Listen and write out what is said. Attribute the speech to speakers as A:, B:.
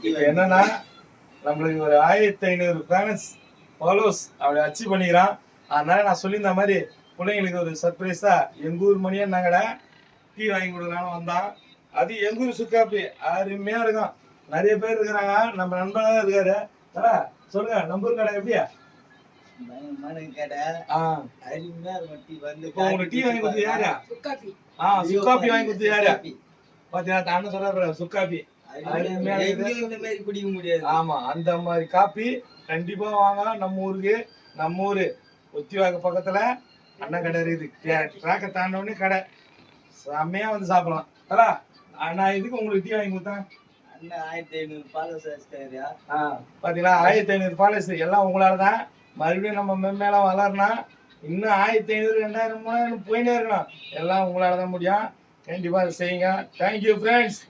A: இப்ப என்னன்னா நம்மளுக்கு ஒரு 1500 ஃபேன்ஸ் ஃபாலோஸ் அப்படி அச்சீவ் பண்ணிக்கிறான். அதனால நான் சொல்லியிருந்த மாதிரி பிள்ளைங்களுக்கு ஒரு சர்ப்ரைஸா எங்க ஊர் மணியா நாங்கட டீ வாங்கி கொடுக்கலான்னு வந்தான். அது எங்க ஊர் சுக்காப்பி அருமையா இருக்கும். நிறைய பேர் இருக்கிறாங்க, நம்ம நண்பனாக இருக்காரு. சொல்லுங்க நம்ம ஊர் கடை எப்படியா? டீ வாங்கி கொடுத்து யாரா? சுக்காப்பி வாங்கி கொடுத்து யாரா? பாத்தீங்கன்னா அண்ணன் சொல்ற சுக்காப்பி குடிக்க முடியாது. ஆமா, அந்த மாதிரி காப்பி கண்டிப்பா வாங்க. நம்ம ஊருக்கு, நம்ம ஊரு ஒத்திவாக்க பக்கத்துல அண்ணன் கடை இருக்குது. ட்ராக்கை தாண்டவனே கடை செம்மையா வந்து சாப்பிடலாம். நான் இதுக்கு உங்களுக்கு டீ வாங்கி கொடுத்தேன். 1500 ஃபாலோவர்ஸ் பாத்தீங்களா? 1500 ஃபாலோவர்ஸ் எல்லாம் உங்களாலதான். மறுபடியும் நம்ம மென்மேல வளரணும். இன்னும் 1500 2000 3000 போயினே இருக்கணும். எல்லாம் உங்களாலதான் முடியும். கண்டிப்பா அதை செய்யுங்க. Thank you friends.